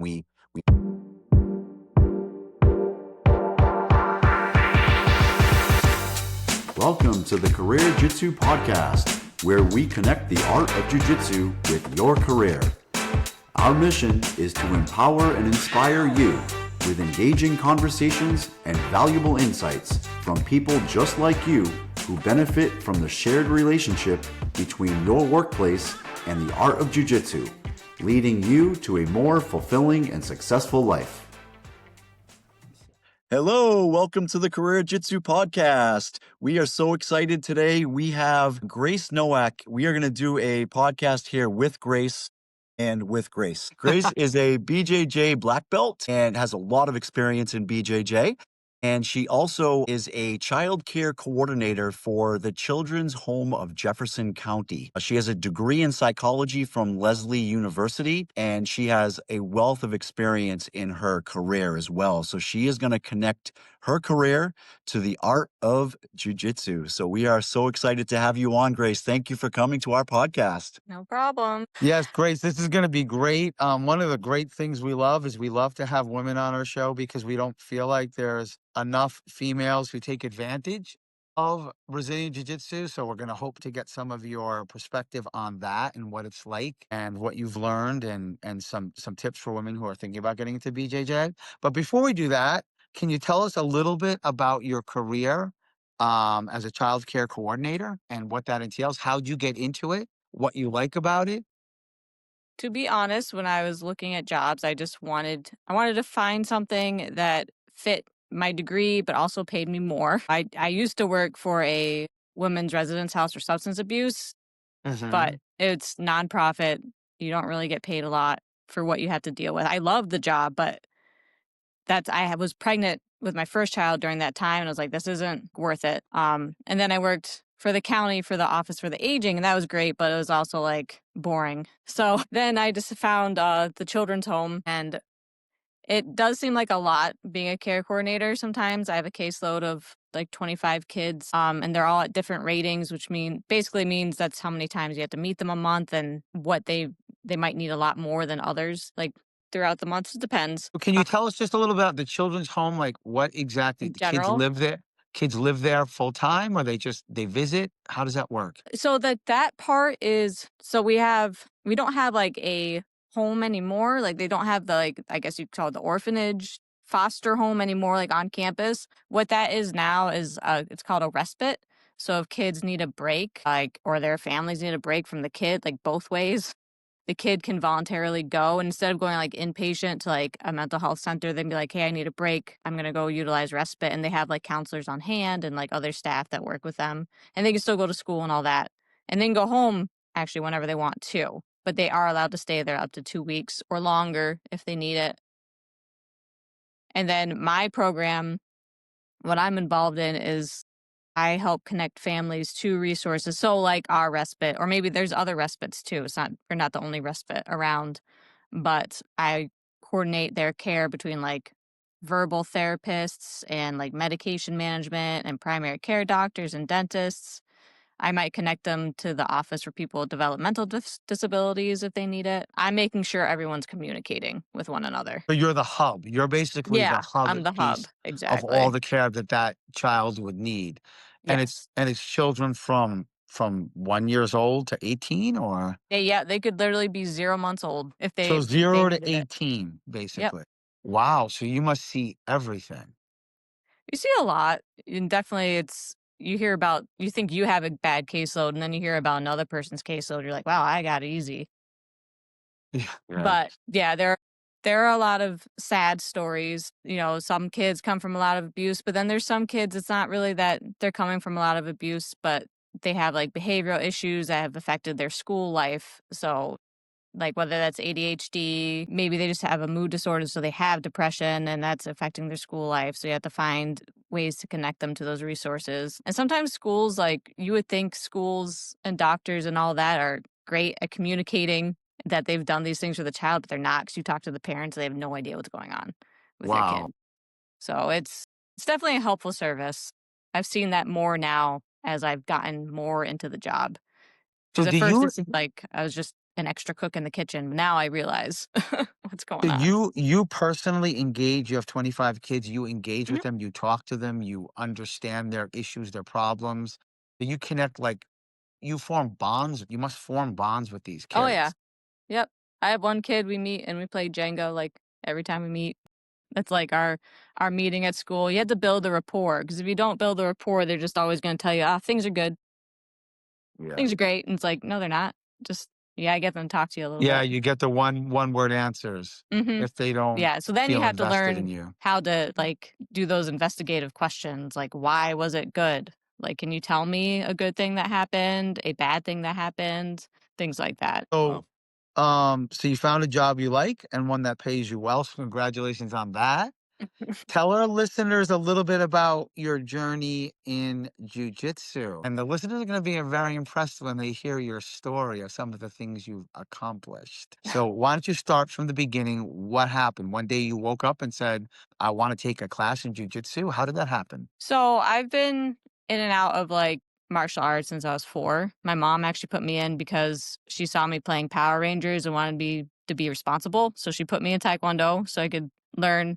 We Welcome to the Career Jitsu Podcast, where we connect the art of Jiu-Jitsu with your career. Our mission is to empower and inspire you with engaging conversations and valuable insights from people just like you who benefit from the shared relationship between your workplace and the art of Jiu-Jitsu, leading you to a more fulfilling and successful life. Hello, welcome to the Career Jitsu Podcast. We are so excited today. We have Grace Nowak. We are going to do a podcast here with Grace and with Grace. Grace is a BJJ Black Belt and has a lot of experience in BJJ. And she also is a child care coordinator for the Children's Home of Jefferson County. She has a degree in psychology from Lesley University, and she has a wealth of experience in her career as well. So she is going to connect her career to the art of jiu-jitsu. So we are so excited to have you on, Grace. Thank you for coming to our podcast. No problem. Yes, Grace, this is going to be great. One of the great things we love is we love to have women on our show because we don't feel like there's enough females who take advantage of Brazilian Jiu-Jitsu. So we're going to hope to get some of your perspective on that and what it's like and what you've learned and some tips for women who are thinking about getting into BJJ. But before we do that, can you tell us a little bit about your career as a child care coordinator and what that entails? How'd you get into it? What you like about it? To be honest, when I was looking at jobs, I wanted to find something that fit my degree, but also paid me more. I used to work for a women's residence house for substance abuse, but it's nonprofit. You don't really get paid a lot for what you have to deal with. I love the job, but I was pregnant with my first child during that time, and I was like, this isn't worth it. And then I worked for the county for the office for the aging, and that was great, but it was also like boring. So then I just found the children's home, and it does seem like a lot being a care coordinator. Sometimes I have a caseload of like 25 kids, and they're all at different ratings, which basically means that's how many times you have to meet them a month, and what they might need a lot more than others. Like throughout the months, it depends. Can you tell us just a little about the children's home? Like what exactly In the kids general, live there? Kids live there full time, or they visit? How does that work? so that part is, so we don't have like a home anymore. Like they don't have the, like, I guess you could call it the orphanage foster home anymore, like on campus. What that is now is it's called a respite. So if kids need a break, like, or their families need a break from the kid, like both ways, the kid can voluntarily go. And instead of going like inpatient to like a mental health center, they'd be like, hey, I need a break. I'm going to go utilize respite. And they have like counselors on hand and like other staff that work with them. And they can still go to school and all that. And then go home actually whenever they want to. But they are allowed to stay there up to 2 weeks or longer if they need it. And then my program, what I'm involved in is I help connect families to resources. So like our respite, or maybe there's other respites too. We're not the only respite around, but I coordinate their care between like verbal therapists and like medication management and primary care doctors and dentists. I might connect them to the office for people with developmental disabilities if they need it. I'm making sure everyone's communicating with one another. So you're the hub. You're basically the Yeah, hub I'm the hub. piece of Exactly. all the care that child would need. And Yes. it's children from 1 years old to 18, or They could literally be 0 months old if so they 0 to needed it. 18, Yep. basically. Wow. So you must see everything. You see a lot, and definitely you think you have a bad caseload, and then you hear about another person's caseload. You're like, wow, I got it easy. Yeah. But yeah, there are a lot of sad stories. You know, some kids come from a lot of abuse, but then there's some kids, it's not really that they're coming from a lot of abuse, but they have like behavioral issues that have affected their school life. So like whether that's ADHD, maybe they just have a mood disorder, so they have depression and that's affecting their school life. So you have to find ways to connect them to those resources. And sometimes schools, like you would think schools and doctors and all that are great at communicating that they've done these things for the child, but they're not, because you talk to the parents, they have no idea what's going on with their kid. Wow. So it's definitely a helpful service. I've seen that more now as I've gotten more into the job. So Because at do first you it seemed like I was just an extra cook in the kitchen. Now I realize what's So going on. you personally engage, you have 25 kids, you engage Mhm. with them, you talk to them, you understand their issues, their problems. You connect like you form bonds. You must form bonds with these Oh yeah. kids. Yep. I have one kid we meet and we play Jenga like every time we meet. That's like our meeting at school. You have to build a rapport because if you don't build a rapport, they're just always going to tell you, "Ah, things are good, Yeah. things are great," and it's like, no, they're not. Just yeah, I get them to talk to you a little Yeah, bit. you get the one word answers Hmm. if they don't Yeah. So then you feel have to invested in learn you. how to like do those investigative questions, like why was it good? Like, can you tell me a good thing that happened, a bad thing that happened, things like that. So so you found a job you like and one that pays you well. So congratulations on that. Tell our listeners a little bit about your journey in jujitsu. And the listeners are going to be very impressed when they hear your story of some of the things you've accomplished. So, why don't you start from the beginning? What happened? One day you woke up and said, I want to take a class in jujitsu. How did that happen? So I've been in and out of like martial arts since I was 4. My mom actually put me in because she saw me playing Power Rangers and wanted me to be responsible. So she put me in Taekwondo so I could learn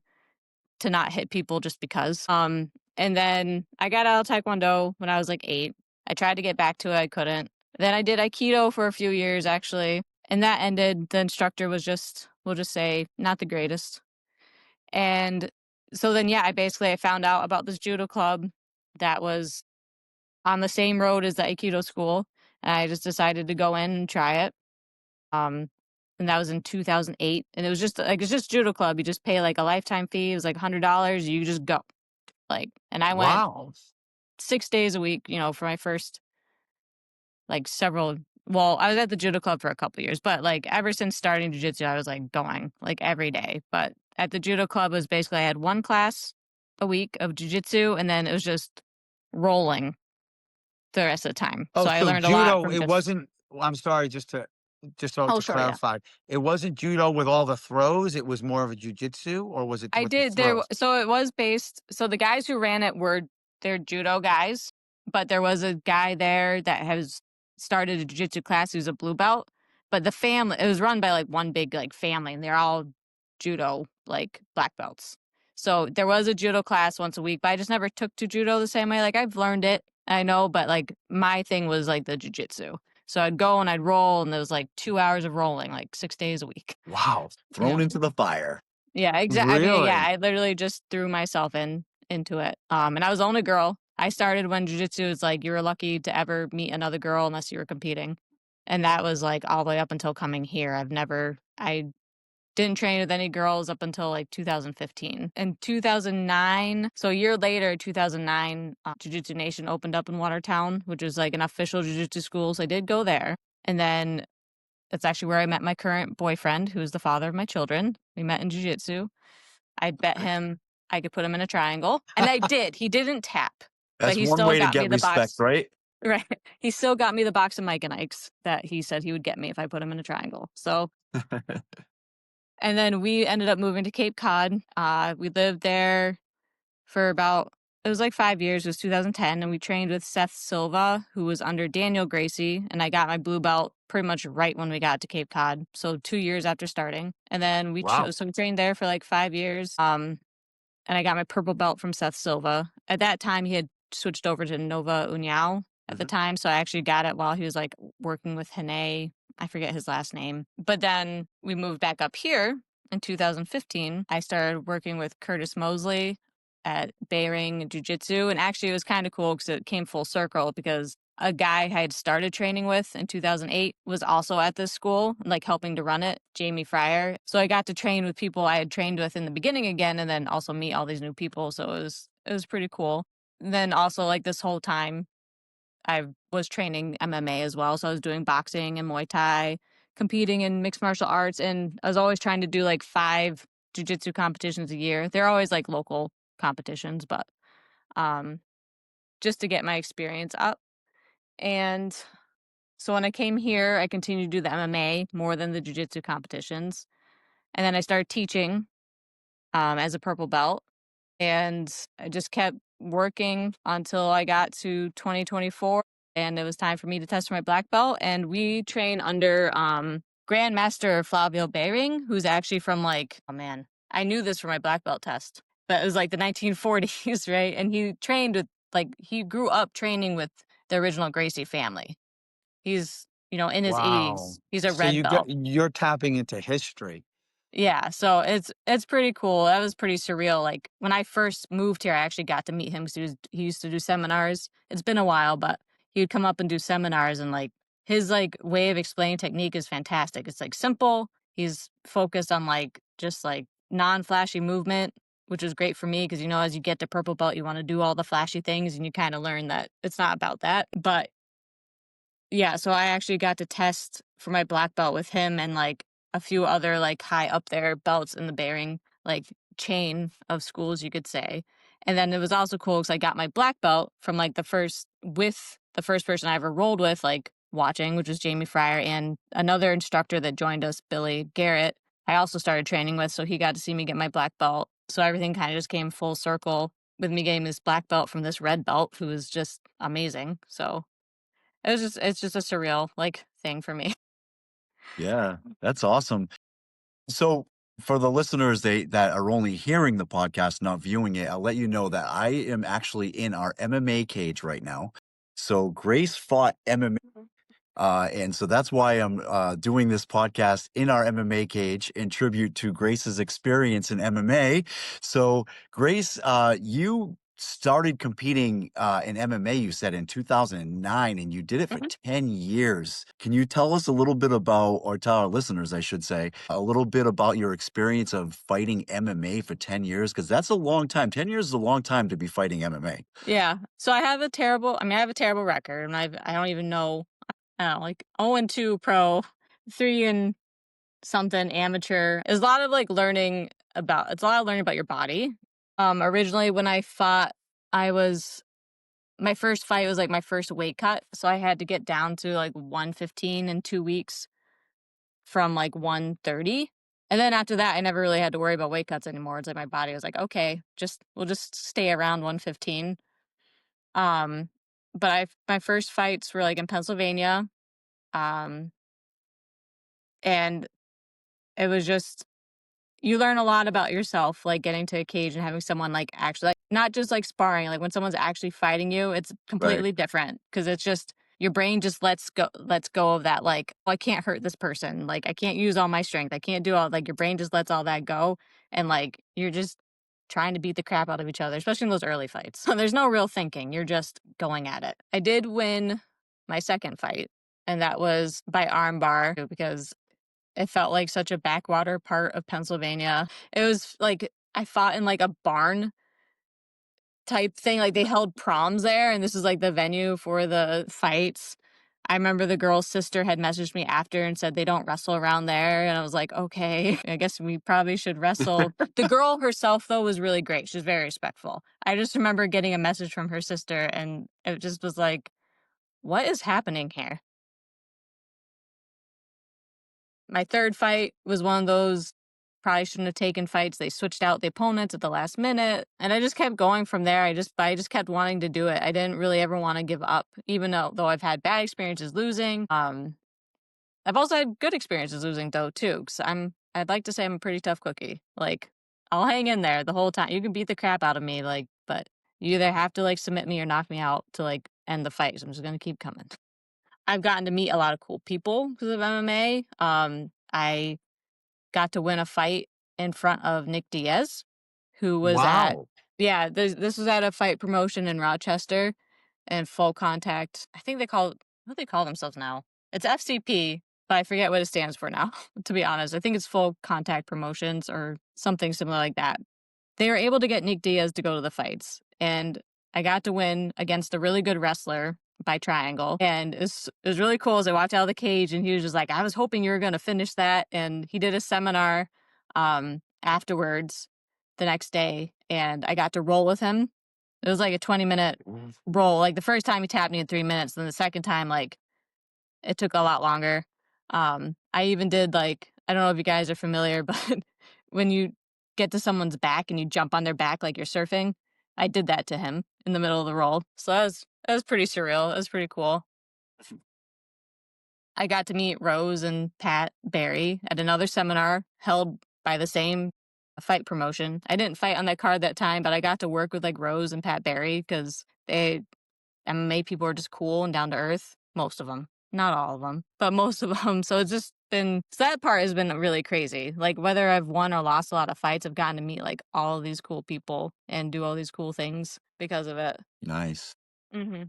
to not hit people just because. And then I got out of Taekwondo when I was like 8. I tried to get back to it, I couldn't. Then I did Aikido for a few years actually, and that ended. The instructor was just, we'll just say, not the greatest. And so then, yeah, I found out about this judo club that was on the same road as the Aikido school. And I just decided to go in and try it. Um, and that was in 2008. And it was just like, it's just judo club. You just pay like a lifetime fee. It was like $100. You just go. Like, and I went Wow. 6 days a week, for my first like several. Well, I was at the judo club for a couple of years, but like ever since starting jiu-jitsu, I was like going like every day. But at the judo club was basically I had one class a week of jiu-jitsu and then it was just rolling the rest of the time. Oh, So I so learned a lot judo, from it just wasn't, I'm sorry, just so oh to sure, yeah. clarify, it wasn't judo with all the throws. It was more of a jujitsu, or was it I with the did throws? so it was based so the guys who ran it were they're judo guys, but there was a guy there that has started a jiu-jitsu class who's a blue belt, but the family it was run by like one big like family and they're all judo like black belts. So there was a judo class once a week, but I just never took to judo the same way. Like I've learned it, I know, but like my thing was like the jiu-jitsu. So I'd go and I'd roll and there was like 2 hours of rolling like 6 days a week. Wow. Yeah. Thrown into the fire. Yeah, exactly. I mean, yeah, Really? I literally just threw myself into it. And I was the only girl. I started when jiu-jitsu is like you were lucky to ever meet another girl unless you were competing. And that was like all the way up until coming here. I didn't train with any girls up until like 2015. In 2009, so a year later, 2009, Jiu-Jitsu Nation opened up in Watertown, which was like an official jiu-jitsu school. So I did go there. And then that's actually where I met my current boyfriend, who is the father of my children. We met in jiu-jitsu. I bet him I could put him in a triangle, and I did. He didn't tap, but That's he one still way to got me get the respect, box. right? Right. He still got me the box of Mike and Ike's that he said he would get me if I put him in a triangle. So, and then we ended up moving to Cape Cod. We lived there for about it was like 5 years. It was 2010, and we trained with Seth Silva, who was under Daniel Gracie, and I got my blue belt pretty much right when we got to Cape Cod, so 2 years after starting. And then Wow. so we trained there for like 5 years. And I got my purple belt from Seth Silva. At that time, he had switched over to Nova União at the time, so I actually got it while he was like working with Hene. I forget his last name. But then we moved back up here in 2015. I started working with Curtis Mosley at Bering Jiu Jitsu. And actually, it was kind of cool because it came full circle because a guy I had started training with in 2008 was also at this school, like helping to run it, Jamie Fryer. So I got to train with people I had trained with in the beginning again, and then also meet all these new people. So it was pretty cool. And then also like this whole time, I was training MMA as well. So I was doing boxing and Muay Thai, competing in mixed martial arts, and I was always trying to do like 5 jiu-jitsu competitions a year. They're always like local competitions, but um, just to get my experience up. And so when I came here, I continued to do the MMA more than the jiu-jitsu competitions. And then I started teaching as a purple belt. And I just kept working until I got to 2024. And it was time for me to test for my black belt. And we train under Grandmaster Flavio Behring, who's actually from like, oh man, I knew this from my black belt test, but it was like the 1940s, right? And he trained with he grew up training with the original Gracie family. He's, in his Wow. 80s. He's a So red belt. you're tapping into history. Yeah, so it's pretty cool. That was pretty surreal. Like when I first moved here, I actually got to meet him because he used to do seminars. It's been a while, but he would come up and do seminars, and like his like way of explaining technique is fantastic. It's like simple. He's focused on like just like non-flashy movement, which is great for me because as you get to purple belt, you want to do all the flashy things, and you kind of learn that it's not about that. But yeah, so I actually got to test for my black belt with him and like a few other like high up there belts in the Behring like chain of schools, you could say. And then it was also cool because I got my black belt from like the first person I ever rolled with, like watching, which was Jamie Fryer, and another instructor that joined us, Billy Garrett. I also started training with, so he got to see me get my black belt. So everything kind of just came full circle with me getting this black belt from this red belt who was just amazing. So it's just a surreal like thing for me. Yeah, that's awesome. So for the listeners that are only hearing the podcast, not viewing it, I'll let you know that I am actually in our MMA cage right now. So Grace fought MMA. And so that's why I'm doing this podcast in our MMA cage in tribute to Grace's experience in MMA. So, Grace, you started competing in MMA, you said in 2009, and you did it for Mhm. 10 years. Can you tell us a little bit about, or tell our listeners, I should say, a little bit about your experience of fighting MMA for 10 years? Because that's a long time. 10 years is a long time to be fighting MMA. Yeah. So I have a terrible record, and I don't even know. I don't know, like 0-2 pro, 3 and something amateur. There's a lot of like learning about. It's a lot of learning about your body. Originally when I fought, I was my first fight was like my first weight cut, so I had to get down to like 115 in 2 weeks from like 130. And then after that, I never really had to worry about weight cuts anymore. It's like my body was like, okay, we'll just stay around 115. Um, but my first fights were like in Pennsylvania. Um, and it was just you learn a lot about yourself, like getting to a cage and having someone like actually like not just like sparring, like when someone's actually fighting you, it's Right. completely different because it's just your brain just lets go of that like, oh, I can't hurt this person. Like I can't use all my strength. I can't do all like your brain just lets all that go and like you're just trying to beat the crap out of each other, especially in those early fights. So there's no real thinking. You're just going at it. I did win my second fight, and that was by armbar because it felt like such a backwater part of Pennsylvania. It was like I fought in like a barn type thing. Like they held proms there, and this is like the venue for the fights. I remember the girl's sister had messaged me after and said they don't wrestle around there. And I was like, okay, I guess we probably should wrestle. The girl herself, though, was really great. She was very respectful. I just remember getting a message from her sister, and it just was like, what is happening here? My third fight was one of those probably shouldn't have taken fights. They switched out the opponents at the last minute, and I just kept going from there. I just kept wanting to do it. I didn't really ever want to give up, even though I've had bad experiences losing. I've also had good experiences losing though too, because I'd like to say I'm a pretty tough cookie. Like I'll hang in there the whole time. You can beat the crap out of me, like, but you either have to like submit me or knock me out to like end the fight. So I'm just gonna keep coming. I've gotten to meet a lot of cool people because of MMA. I got to win a fight in front of Nick Diaz, who was at Wow. yeah, this was at a fight promotion in Rochester and full contact. I think what do they call themselves now? It's FCP, but I forget what it stands for now, to be honest. I think it's full contact promotions or something similar like that. They were able to get Nick Diaz to go to the fights, and I got to win against a really good wrestler by triangle. And it was really cool as I walked out of the cage, and he was just like, I was hoping you were going to finish that. And he did a seminar afterwards the next day, and I got to roll with him. It was like a 20-minute roll. Like the first time he tapped me in 3 minutes, then the second time, like it took a lot longer. I even did like I don't know if you guys are familiar, but when you get to someone's back and you jump on their back like you're surfing, I did that to him in the middle of the roll. So that was pretty surreal. It was pretty cool. I got to meet Rose and Pat Barry at another seminar held by the same fight promotion. I didn't fight on that card that time, but I got to work with like Rose and Pat Barry because they MMA people are just cool and down to earth. Most of them, not all of them, but most of them. So it's just been, so that part has been really crazy. Like whether I've won or lost a lot of fights, I've gotten to meet like all of these cool people and do all these cool things because of it. Nice. Hmm.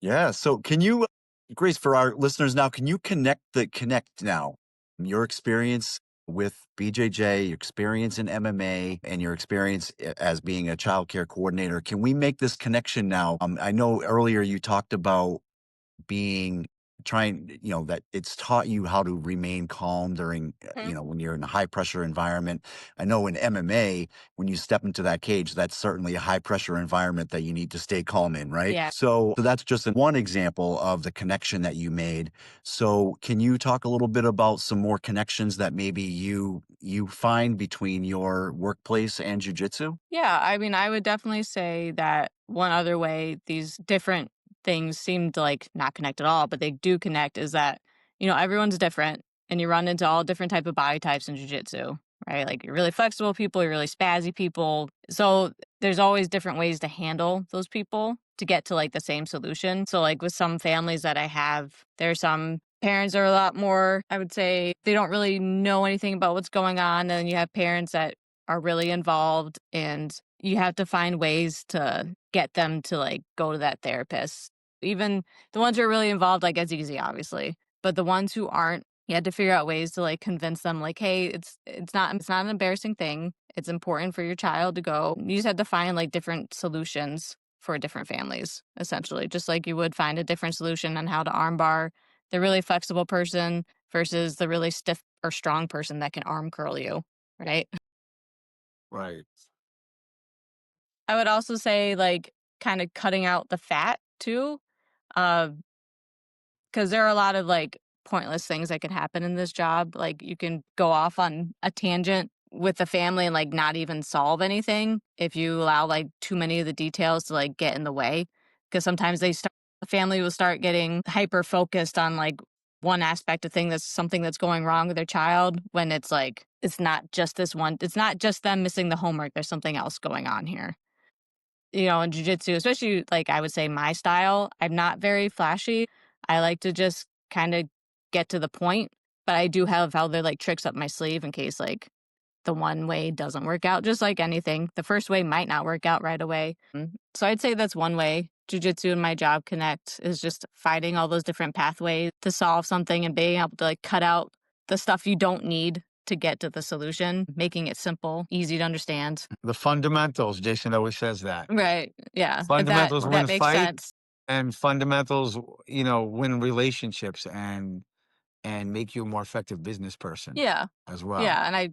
Yeah. So can you, Grace, for our listeners now, can you connect now? Your experience with BJJ, your experience in MMA, and your experience as being a child care coordinator. Can we make this connection now? I know earlier you talked about being trying, that it's taught you how to remain calm during, when you're in a high pressure environment. I know in MMA, when you step into that cage, that's certainly a high pressure environment that you need to stay calm in, right? Yeah. So that's just one example of the connection that you made. So can you talk a little bit about some more connections that maybe you find between your workplace and jujitsu? Yeah, I mean, I would definitely say that one other way these different things seem to like not connect at all, but they do connect is that, everyone's different and you run into all different type of body types in jiu-jitsu, right? Like you're really flexible people, you're really spazzy people. So there's always different ways to handle those people to get to like the same solution. So like with some families that I have, there's some parents are a lot more, I would say, they don't really know anything about what's going on. And then you have parents that are really involved and you have to find ways to get them to like go to that therapist. Even the ones who are really involved, like it's easy, obviously. But the ones who aren't, you had to figure out ways to like convince them like, hey, it's not an embarrassing thing. It's important for your child to go. You just have to find like different solutions for different families, essentially. Just like you would find a different solution on how to armbar the really flexible person versus the really stiff or strong person that can arm curl you, right? Right. I would also say, like, kinda cutting out the fat too, uh, because there are a lot of, like, pointless things that could happen in this job. Like, you can go off on a tangent with the family and, like, not even solve anything if you allow, like, too many of the details to, like, get in the way. Because sometimes the family will start getting hyper focused on, like, one aspect of thing that's something that's going wrong with their child when it's, like, it's not just them missing the homework, there's something else going on here. In jujitsu, especially like I would say my style, I'm not very flashy. I like to just kind of get to the point, but I do have other like tricks up my sleeve in case like the one way doesn't work out, just like anything. The first way might not work out right away. So I'd say that's one way jujitsu and my job connect is just finding all those different pathways to solve something and being able to like cut out the stuff you don't need to get to the solution, making it simple, easy to understand. The fundamentals, Jason always says that. Right. Yeah. If that Fundamentals win that makes fights sense. and fundamentals, win relationships and make you a more effective business person Yeah. as well. Yeah. And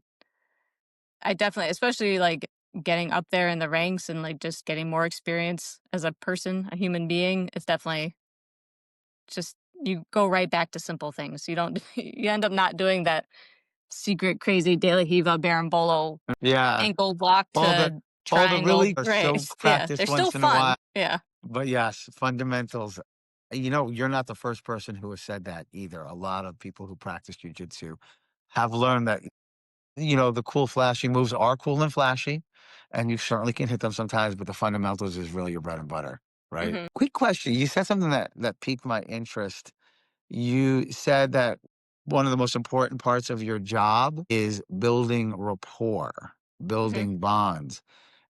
I definitely, especially like getting up there in the ranks and like just getting more experience as a person, a human being, it's definitely just you go right back to simple things. You don't you end up not doing that secret crazy De La Hiva Berimbolo Yeah. ankle block All the to all the triangle really are so race. Yeah. They're practiced still once in a fun. while. Yeah. But yes, fundamentals. You're not the first person who has said that either. A lot of people who practice jujitsu have learned that, the cool, flashy moves are cool and flashy, and you certainly can hit them sometimes, but the fundamentals is really your bread and butter, right? Hmm. Quick question. You said something that piqued my interest. You said that one of the most important parts of your job is building rapport, Hmm. building bonds.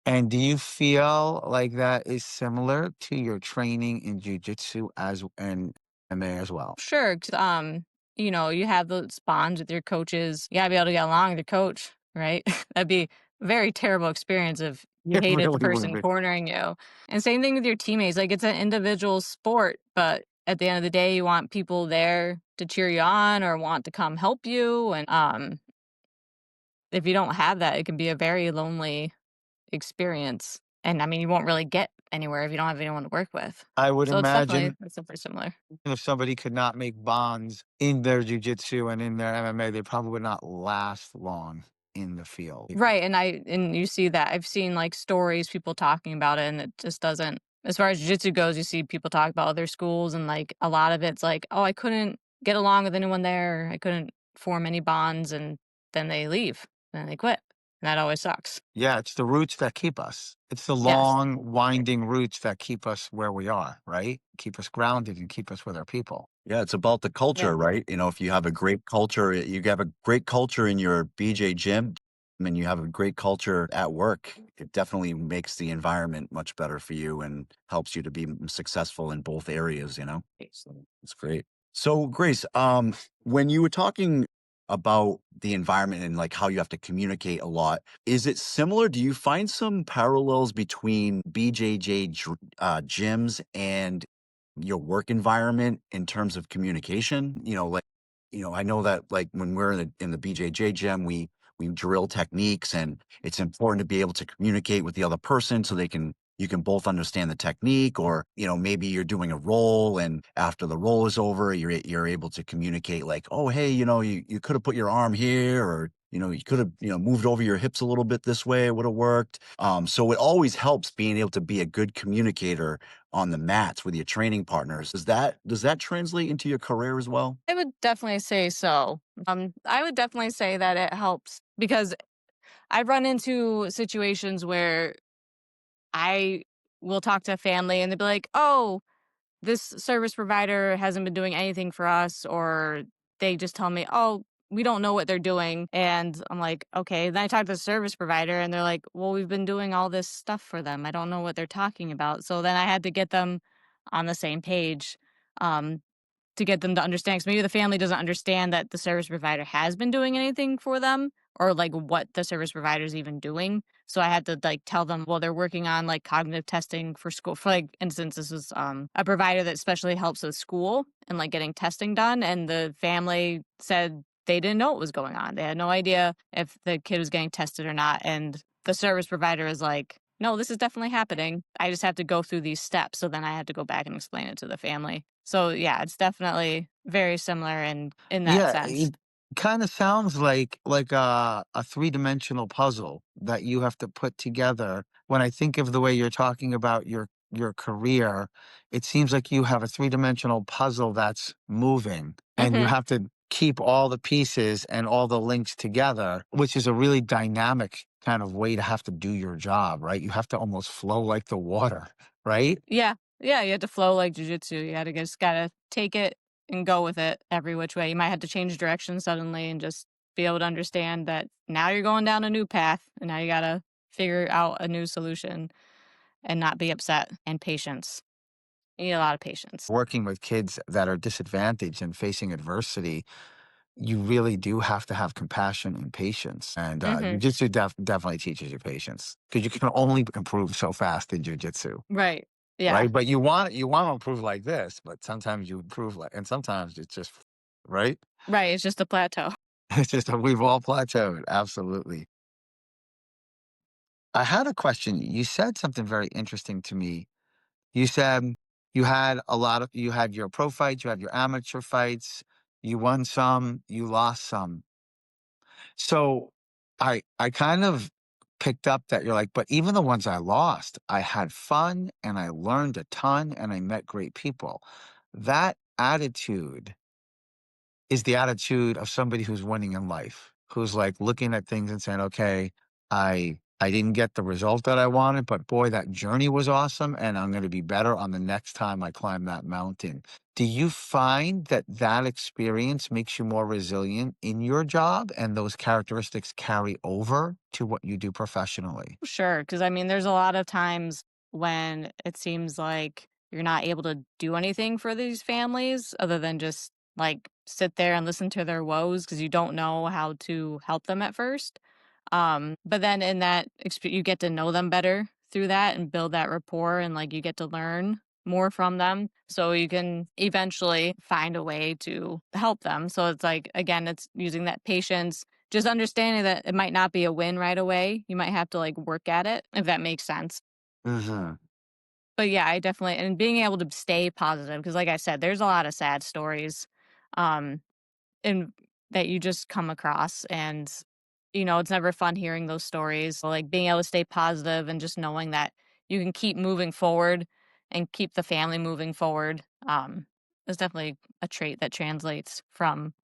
And do you feel like that is similar to your training in jujitsu as and MMA as well? Sure. 'Cause, you have those bonds with your coaches. You gotta be able to get along with your coach, right? That'd be a very terrible experience if you It hated the really would person be. cornering you. And same thing with your teammates. Like it's an individual sport, but at the end of the day, you want people there to cheer you on or want to come help you. And if you don't have that, it can be a very lonely experience. And I mean, you won't really get anywhere if you don't have anyone to work with. I would So imagine it's super similar. if somebody could not make bonds in their jujitsu and in their MMA, they probably would not last long in the field. Right, and you see that. I've seen, like, stories, people talking about it, and it just doesn't as far as jiu-jitsu goes, you see people talk about other schools, and, like, a lot of it's like, "Oh, I couldn't get along with anyone there. I couldn't form any bonds, and then they leave and they quit. And that always sucks. Yeah, it's the roots that keep us. It's the Yes. long, winding roots that keep us where we are, right? Keep us grounded and keep us with our people. Yeah, it's about the Yeah. culture, right? If you have a great culture, you have a great culture in your BJ gym and you have a great culture at work, it definitely makes the environment much better for you and helps you to be successful in both areas. So it's great. So Grace, when you were talking about the environment and like how you have to communicate a lot, is it similar? Do you find some parallels between BJJ gyms and your work environment in terms of communication? I know that like when we're in the BJJ gym, we drill techniques, and it's important to be able to communicate with the other person so you can both understand the technique, or maybe you're doing a roll, and after the roll is over, you're able to communicate like, oh hey, you could have put your arm here, or you could have moved over your hips a little bit this way, it would have worked. So it always helps being able to be a good communicator on the mats with your training partners. Does that translate into your career as well? I would definitely say so. I would definitely say that it helps because I've run into situations where I will talk to family and they'll be like, "Oh, this service provider hasn't been doing anything for us," or they just tell me, "Oh, we don't know what they're doing." And I'm like, "Okay." Then I talk to the service provider and they're like, "Well, we've been doing all this stuff for them. I don't know what they're talking about." So then I had to get them on the same page. Um, to get them to understand, because maybe the family doesn't understand that the service provider has been doing anything for them, or like what the service provider is even doing. So I had to like tell them, well, they're working on like cognitive testing for school. For like instance, this was a provider that especially helps with school and like getting testing done. And the family said they didn't know what was going on. They had no idea if the kid was getting tested or not. And the service provider is like, no, this is definitely happening. I just have to go through these steps. So then I had to go back and explain it to the family. So yeah, it's definitely very similar in that Yeah, sense. it kind of sounds like a three-dimensional puzzle that you have to put together. When I think of the way you're talking about your career, it seems like you have a three-dimensional puzzle that's moving, and you Hmm. have to keep all the pieces and all the links together, which is a really dynamic kind of way to have to do your job, right? You have to almost flow like the water, right? Yeah, yeah, you had to flow like jujitsu. You had to just gotta take it and go with it every which way. You might have to change direction suddenly and just be able to understand that now you're going down a new path and now you gotta figure out a new solution and not be upset, and patience. You need a lot of patience. Working with kids that are disadvantaged and facing adversity, you really do have to have compassion and patience. And Hmm. jujitsu definitely teaches you patience because you can only improve so fast in jujitsu, Right. Yeah. right? But you want to improve like this, but sometimes you improve like, and sometimes it's just right. Right. It's just a plateau. It's just we've all plateaued. Absolutely. I had a question. You said something very interesting to me. You said you had your pro fights, you had your amateur fights, you won some, you lost some. So I kind of picked up that you're like, but even the ones I lost, I had fun and I learned a ton and I met great people. That attitude is the attitude of somebody who's winning in life, who's like looking at things and saying, okay, I didn't get the result that I wanted, but boy, that journey was awesome. And I'm going to be better on the next time I climb that mountain. Do you find that that experience makes you more resilient in your job and those characteristics carry over to what you do professionally? Sure, because I mean, there's a lot of times when it seems like you're not able to do anything for these families other than just like sit there and listen to their woes because you don't know how to help them at first. But then in that you get to know them better through that and build that rapport, and like you get to learn more from them so you can eventually find a way to help them. So it's like, again, it's using that patience, just understanding that it might not be a win right away. You might have to like work at it, if that makes sense. Hmm. But yeah, I definitely, and being able to stay positive because like I said, there's a lot of sad stories. Um and that you just come across, and it's never fun hearing those stories. So, like being able to stay positive and just knowing that you can keep moving forward and keep the family moving forward. It's definitely a trait that translates from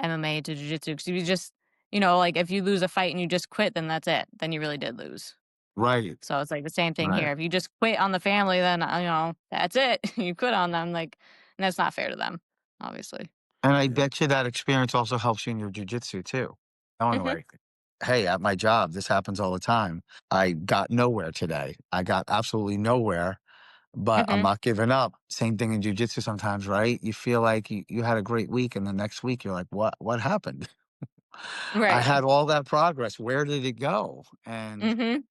MMA to jiu-jitsu, 'cause you just like, if you lose a fight and you just quit, then that's it. Then you really did lose. Right. So it's like the same thing Right. here. If you just quit on the family, then, that's it. You quit on them, like, and that's not fair to them, obviously. And I Yeah. bet you that experience also helps you in your jujitsu too. Knowing Mhm. like, hey, at my job, this happens all the time. I got nowhere today. I got absolutely nowhere, but I'm Mhm. not giving up. Same thing in jujitsu sometimes, right? You feel like you had a great week, and the next week you're like, what happened? I Right. had all that progress. Where did it go? And Mhm.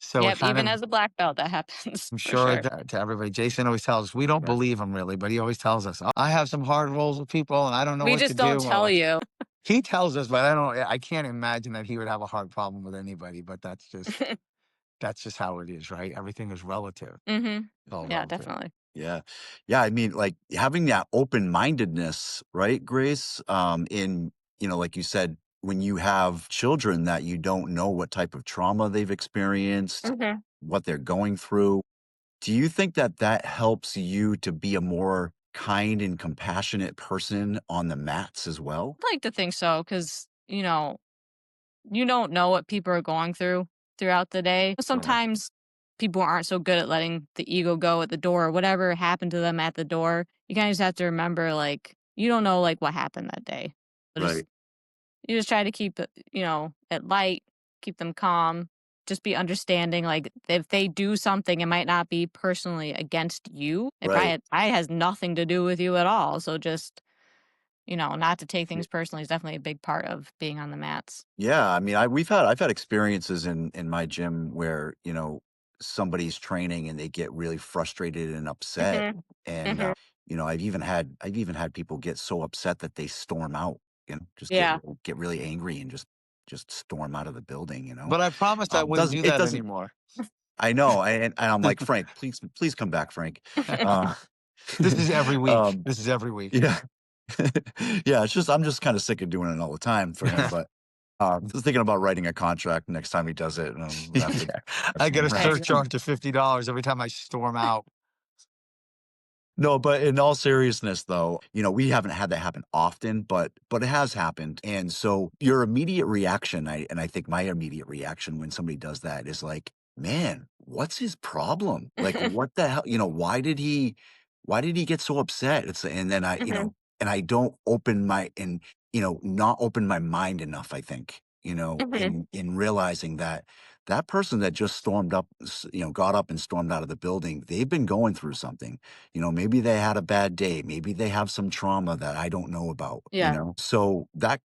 so it Yep, kind even of, as a black belt, that happens I'm for sure sure. that to everybody, Jason always tells us, we don't Right. believe him really, but he always tells us, "Oh, I have some hard roles with people and I don't know We what to just don't do." Well, tell you. he tells us, but I can't imagine that he would have a hard problem with anybody, but that's just how it is, right? Everything is relative. Mhm. It's all Yeah, relative. definitely. Yeah. Yeah, I mean, like, having that open-mindedness, right, Grace? In, like you said, when you have children that you don't know what type of trauma they've experienced, Mhm. what they're going through, do you think that that helps you to be a more kind and compassionate person on the mats as well? I'd like to think so, because you don't know what people are going through throughout the day. Yeah. Sometimes people aren't so good at letting the ego go at the door, or whatever happened to them at the door. You kind of just have to remember, like, you don't know, like, what happened that day. So just Right. you just try to keep it, at light, keep them calm, just be understanding. Like, if they do something, it might not be personally against you. Right. It probably has nothing to do with you at all. So just not to take things personally is definitely a big part of being on the mats. Yeah, I mean, I've had experiences in my gym where, somebody's training and they get really frustrated and upset. Mhm. And Mhm. I've even had people get so upset that they storm out, just Yeah. get really angry and just storm out of the building. But I promised I wouldn't Doesn't do it that doesn't anymore. I know, and I'm like, Frank, please come back, Frank. Uh, This is every week. um, This is every week. yeah. Yeah, it's just I'm just kinda sick of doing it all the time for him, but, just thinking about writing a contract next time he does it, and Yeah. I get a we're have Hey. to surcharge of $50 every time I storm out. No, but in all seriousness, though, we haven't had that happen often, but it has happened, and so your immediate reaction, I think my immediate reaction when somebody does that is like, "Man, what's his problem? Like, what the hell?" Why did he get so upset? It's and then Mhm. and I don't open my and, not open my mind enough, I think, Mhm. in realizing that that person that just stormed up, got up and stormed out of the building, they've been going through something. Maybe they had a bad day. Maybe they have some trauma that I don't know about, Yeah. So that,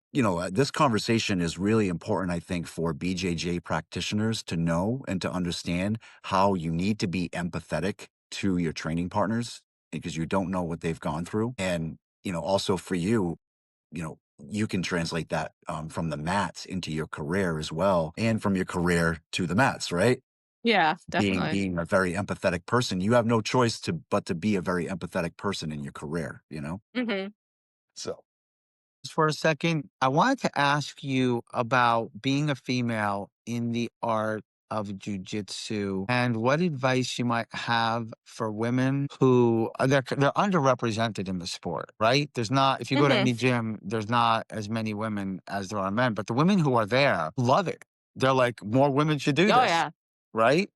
this conversation is really important, I think, for BJJ practitioners to know and to understand how you need to be empathetic to your training partners because you don't know what they've gone through. And, also for you, you can translate that from the mats into your career as well, and from your career to the mats, right? Yeah, being definitely. being a very empathetic person, you have no choice but to be a very empathetic person in your career. Mhm. So For a second, I wanted to ask you about being a female in the art of jujitsu and what advice you might have for women who they're underrepresented in the sport, right? There's not if you go to Mhm. any gym, there's not as many women as there are men, but the women who are there love it. They're like, more women should do Oh, this, yeah. right?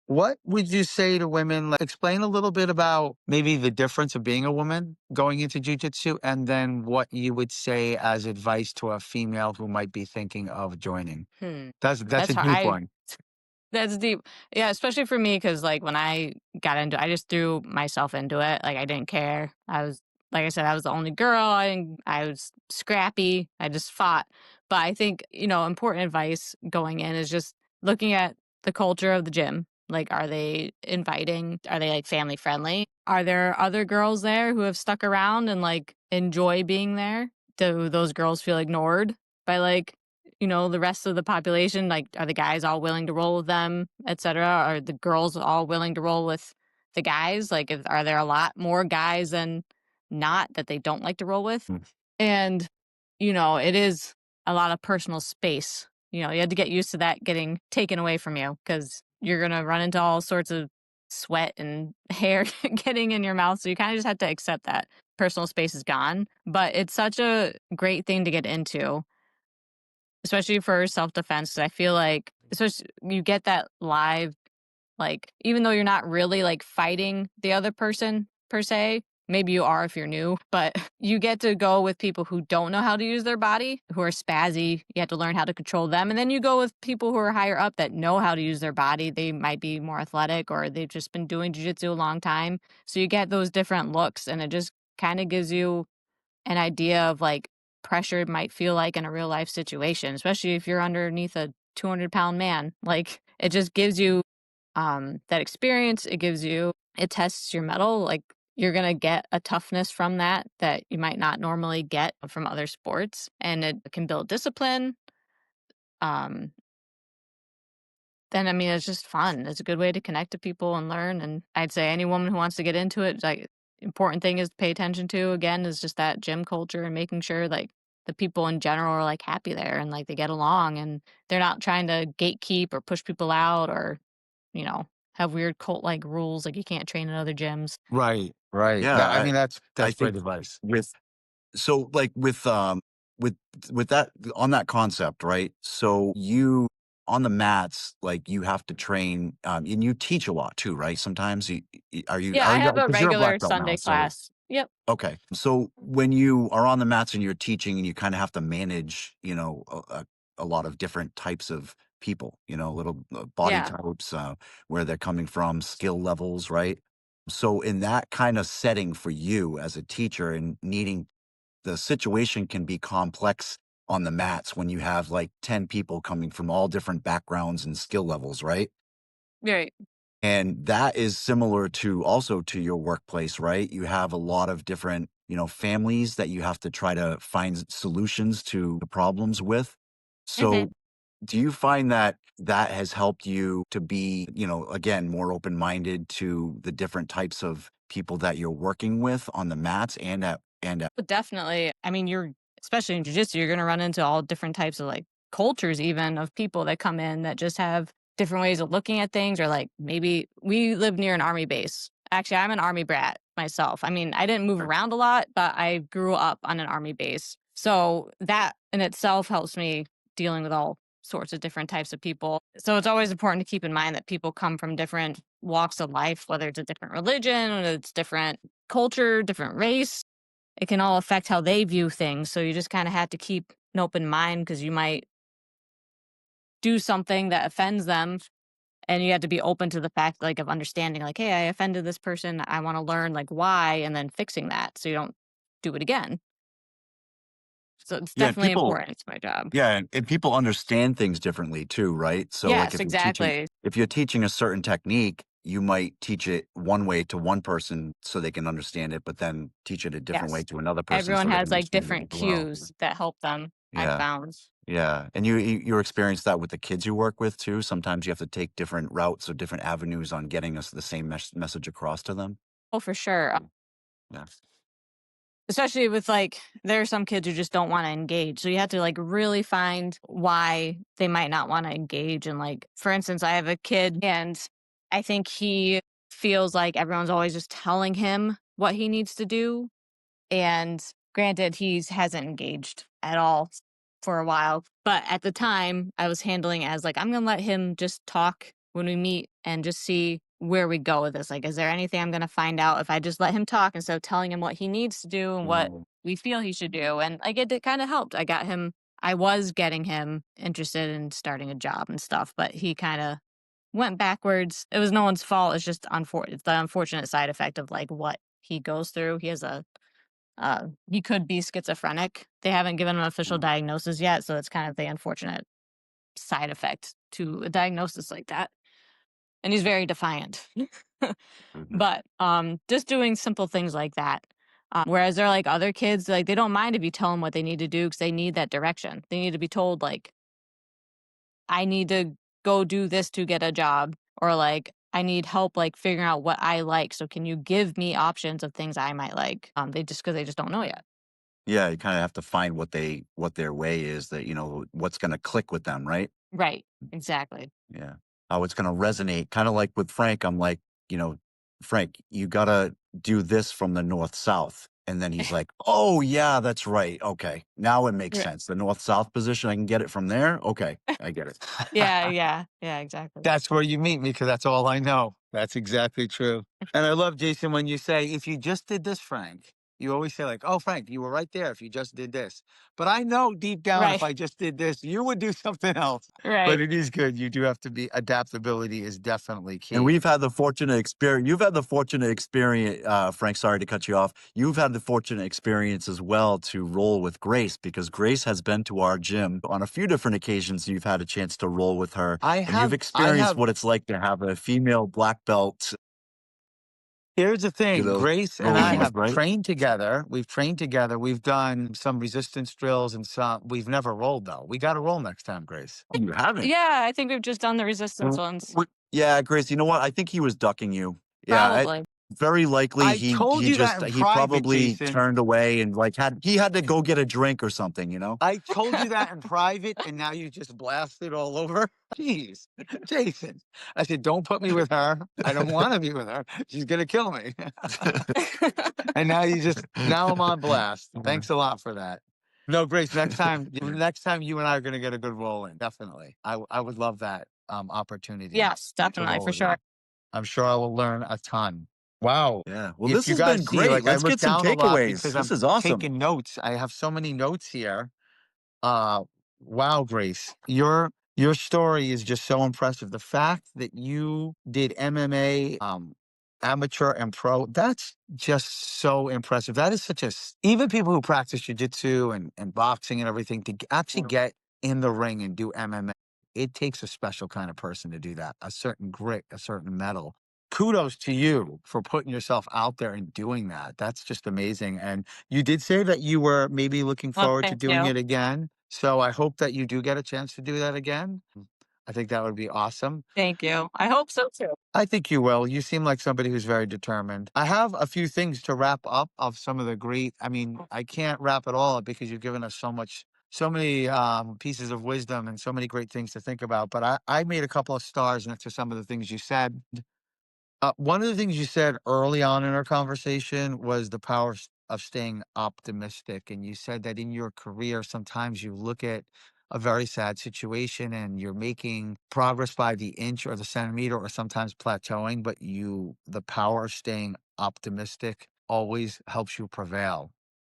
What would you say to women? Like, explain a little bit about maybe the difference of being a woman going into jujitsu, and then what you would say as advice to a female who might be thinking of joining. Hmm. That's a That's hard. deep one. That's deep. Yeah, especially for me, because, like, when I got into I just threw myself into it. Like, I didn't care. Like I said, I was the only girl. I was scrappy. I just fought. But I think, important advice going in is just looking at the culture of the gym. Like, are they inviting? Are they, like, family friendly? Are there other girls there who have stuck around and, like, enjoy being there? Do those girls feel ignored by, like, the rest of the population? Like, are the guys all willing to roll with them, etc.? Are the girls all willing to roll with the guys? Like, are there a lot more guys than not that they don't like to roll with? mm, And, it is a lot of personal space. You had to get used to that getting taken away from you, because you're going to run into all sorts of sweat and hair getting in your mouth. So you kind of just have to accept that. personal space is gone. But it's such a great thing to get into, especially for self-defense. 'Cause I feel like especially you get that live, like, even though you're not really like fighting the other person per se, maybe you are if you're new, but you get to go with people who don't know how to use their body, who are spazzy. You have to learn how to control them. And then you go with people who are higher up that know how to use their body. They might be more athletic or they've just been doing jiu-jitsu a long time. So you get those different looks and it just kind of gives you an idea of like pressure might feel like in a real life situation, especially if you're underneath a 200-pound man. Like it just gives you that experience. It tests your mettle. Like you're going to get a toughness from that you might not normally get from other sports. And it can build discipline. Um, then, I mean, it's just fun. It's a good way to connect to people and learn. And I'd say any woman who wants to get into it, like, important thing is to pay attention to again is just that gym culture and making sure like the people in general are like happy there and like they get along and they're not trying to gatekeep or push people out or have weird cult like rules like you can't train in other gyms. Right, right. Yeah, I mean, I that's think great advice. so like with that on that concept, right? So you on the mats, like you have to train, and you teach a lot too, right? Sometimes Yeah, are I you have a because you're a regular black belt now, Sunday so class. Yep. okay. So when you are on the mats and you're teaching and you kind of have to manage, a lot of different types of people, little body Yeah. types, where they're coming from, skill levels, right? So in that kind of setting for you as a teacher and needing the situation can be complex on the mats when you have like 10 people coming from all different backgrounds and skill levels, right? Right. And that is similar to also to your workplace, right? You have a lot of different, families that you have to try to find solutions to the problems with. Hmm. So, do you find that that has helped you to be, again, more open-minded to the different types of people that you're working with on the mats and at But definitely, I mean, you're especially in jiu-jitsu, you're going to run into all different types of like cultures, even of people that come in that just have different ways of looking at things, or like maybe we live near an army base. Actually, I'm an army brat myself. I mean, I didn't move around a lot, but I grew up on an army base. So that in itself helps me dealing with all sorts of different types of people. So it's always important to keep in mind that people come from different walks of life, whether it's a different religion, whether it's different culture, different race. It can all affect how they view things. So you just kind of have to keep an open mind because you might do something that offends them. And you have to be open to the fact, like, of understanding, like, hey, I offended this person. I want to learn, like, why, and then fixing that so you don't do it again. So it's yeah, and definitely people important. It's my job. yeah, and people understand things differently too, right? So like Yes, exactly. if you're teaching a certain technique, you might teach it one way to one person so they can understand it, but then teach it a different way Yes. to another person Everyone so they has can like understand it different as well. cues that help them, I've Yeah. found. Yeah. And you experience that with the kids you work with too. Sometimes you have to take different routes or different avenues on getting us the same message across to them. Oh, for sure. Yeah. Especially with like, there are some kids who just don't want to engage. So you have to like really find why they might not want to engage. And like, for instance, I have a kid and I think he feels like everyone's always just telling him what he needs to do. And granted, he hasn't engaged at all for a while. But at the time, I was handling it as like, I'm going to let him just talk when we meet and just see where we go with this. Like, is there anything I'm going to find out if I just let him talk instead of telling him what he needs to do and what we feel he should do? And like, it kind of helped. I was getting him interested in starting a job and stuff, but he kind of went backwards. It was no one's fault. It's just it's the unfortunate side effect of like what he goes through. He could be schizophrenic. They haven't given him an official diagnosis yet, so it's kind of the unfortunate side effect to a diagnosis like that. And he's very defiant. Mhm. But just doing simple things like that. Whereas there are like other kids, like they don't mind if you tell them what they need to do because they need that direction. They need to be told like, I need to go do this to get a job, or like I need help like figuring out what I like. So can you give me options of things I might like? They just don't know yet. Yeah, you kind of have to find what their way is that, what's going to click with them, right? Right. Exactly. Yeah. How it's gonna resonate. Kinda like with Frank, I'm like, you know, "Frank, you gotta do this from the north south." And then he's like, "Oh, yeah, that's right. Okay. Now it makes Right. sense. The north-south position, I can get it from there? Okay, I get it." Yeah, yeah, yeah, exactly. That's where you meet me because that's all I know. That's exactly true. And I love, Jason, when you say, if you just did this, Frank, you always say, like, oh, Frank, you were right there if you just did this. But I know deep down, if Right, I just did this, you would do something else. But right. it is good. You do have to be, adaptability is definitely And key. we've had the fortunate experience. You've had the fortunate experience, Frank, sorry to cut you off. You've had the fortunate experience as well to roll with Grace, because Grace has been to our gym on a few different occasions. You've had a chance to roll with her, and you've I experienced have what it's like to have a female black belt, Here's the you thing, know, Grace and I rolling with, have right? trained together. We've trained together. We've done some resistance drills and some we've never rolled though. We got to roll next time, Grace. Oh, you haven't? Yeah, I think we've just done the resistance ones. Yeah, Grace, you know what? I think he was ducking you. Yeah, Probably. very likely I told he you that just in he private, probably Jason. turned away and like had to go get a drink or something, you know? I told you that in private, and now you just blasted all over. Jeez, Jason. I said, don't put me with her. I don't want to be with her. She's gonna kill me. And now I'm on blast. Thanks a lot for that. No, Grace, next time you and I are gonna get a good roll in. Definitely. I would love that opportunity Yes, to definitely, roll for with you. sure. I'm sure I will learn a ton. Wow. Yeah. Well, If this you has guys been see, great. like I Let's look get some down a lot takeaways. because This I'm is awesome. taking notes. I have so many notes here. uh your story is just so impressive. The fact that you did MMA, amateur and pro, that's just so impressive. That is even people who practice jiu-jitsu and boxing and everything actually get in the ring and do MMA, it takes a special kind of person to do that, a certain grit, a certain mettle. Kudos to you for putting yourself out there and doing that. That's just amazing. And you did say that you were maybe looking Well, forward to thank doing you. it again. So I hope that you do get a chance to do that again. I think that would be awesome. Thank you. I hope so too. I think you will. You seem like somebody who's very determined. I have a few things to wrap up of some of the great. I mean, I can't wrap it all up because you've given us so many pieces of wisdom and so many great things to think about. But I made a couple of stars next to some of the things you said. One of the things you said early on in our conversation was the power of staying optimistic. And you said that in your career, sometimes you look at a very sad situation and you're making progress by the inch or the centimeter or sometimes plateauing, but the power of staying optimistic always helps you prevail.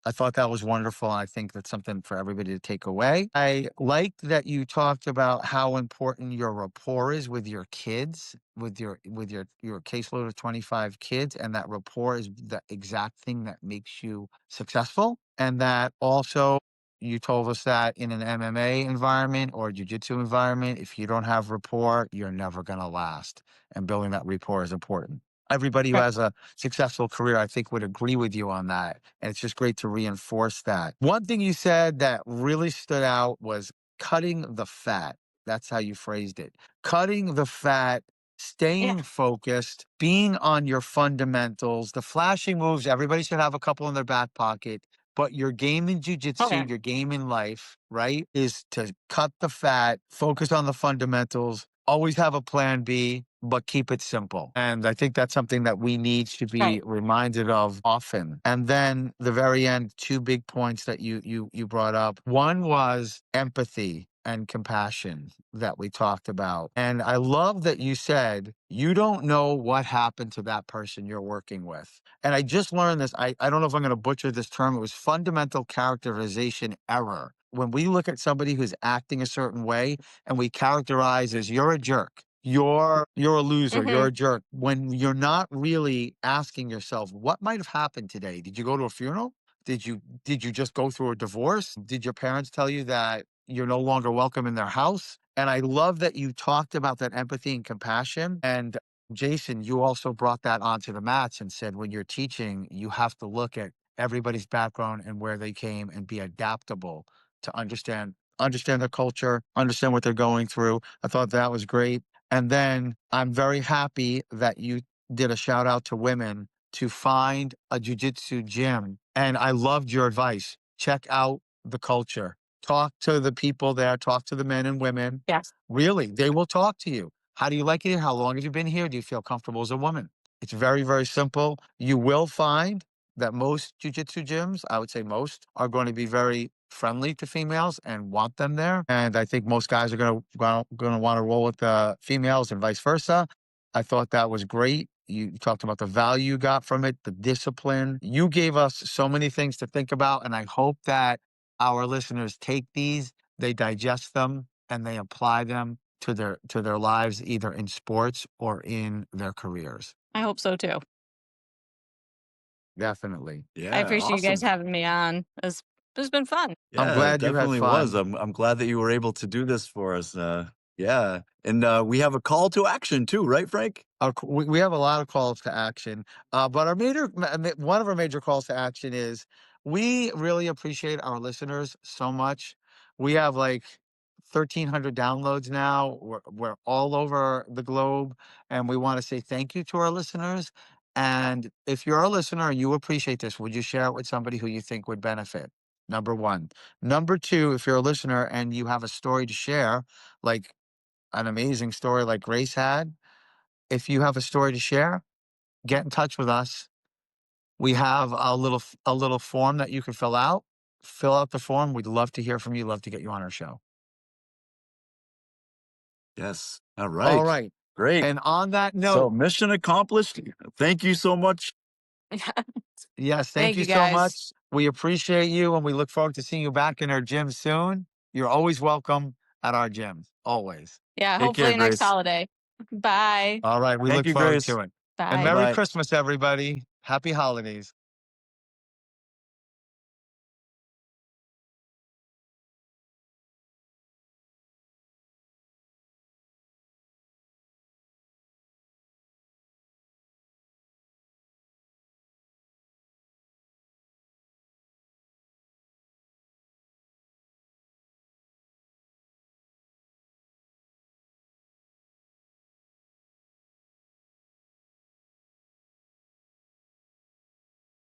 I thought that was wonderful. And I think that's something for everybody to take away. I liked that you talked about how important your rapport is with your kids, with your caseload of 25 kids, and that rapport is the exact thing that makes you successful. And that also you told us that in an MMA environment or jiu-jitsu environment, if you don't have rapport, you're never gonna last. And building that rapport is important. Everybody who Right. has a successful career, I think, would agree with you on that. And it's just great to reinforce that. One thing you said that really stood out was cutting the fat. That's how you phrased it. Cutting the fat, Yeah. staying focused, being on your fundamentals, the flashing moves. Everybody should have a couple in their back pocket. But your game in jujitsu, Okay. your game in life, right, is to cut the fat, focus on the fundamentals, always have a plan B, but keep it simple. And I think that's something that we need to be Right. reminded of often. And then the very end, two big points that you brought up. One was empathy and compassion that we talked about. And I love that you said you don't know what happened to that person you're working with. And I just learned this. I don't know if I'm going to butcher this term. It was fundamental characterization error. When we look at somebody who's acting a certain way and we characterize as you're a jerk, you're a loser, you're Mhm. a jerk, when you're not really asking yourself what might have happened today. Did you go to a funeral? Did you just go through a divorce? Did your parents tell you that you're no longer welcome in their house? And I love that you talked about that empathy and compassion. And Jason, you also brought that onto the mats and said when you're teaching, you have to look at everybody's background and where they came and be adaptable to understand their culture, understand what they're going through. I thought that was great. And then I'm very happy that you did a shout out to women to find a jujitsu gym. And I loved your advice. Check out the culture. Talk to the people there, talk to the men and women. Yes. Really, they will talk to you. How do you like it here? How long have you been here? Do you feel comfortable as a woman? It's very, very simple. You will find that most jiu-jitsu gyms, I would say most, are going to be very friendly to females and want them there. And I think most guys are going to want to roll with the females and vice versa. I thought that was great. You talked about the value you got from it, the discipline. You gave us so many things to think about, and I hope that our listeners take these, they digest them, and they apply them to their lives, either in sports or in their careers. I hope so too. Definitely. I Yeah, appreciate you guys awesome. having me on. It's been fun. I'm Yeah, it glad you had definitely was. fun. I'm glad that you were able to do this for us. Yeah, and we have a call to action too, right, Frank? We have a lot of calls to action, but one of our major calls to action is we really appreciate our listeners so much. We have like 1,300 downloads now. We're all over the globe, and we want to say thank you to our listeners. And if you're a listener and you appreciate this, would you share it with somebody who you think would benefit? Number one. Number two, if you're a listener and you have a story to share, like an amazing story like Grace had, if you have a story to share, get in touch with us. We have a little form that you can fill out. Fill out the form. We'd love to hear from you. Love to get you on our show. Yes. All All right. right. Great. And on that So note, mission accomplished. Thank you so much. yes, thank Thank you you so guys. much. We appreciate you and we look forward to seeing you back in our gym soon. You're always welcome at our gym. Always. Yeah, Take care, hopefully next Grace. holiday. Bye. All right. We Thank look you, forward Grace. to it. And Bye. Merry Bye-bye. Christmas, everybody. Happy holidays.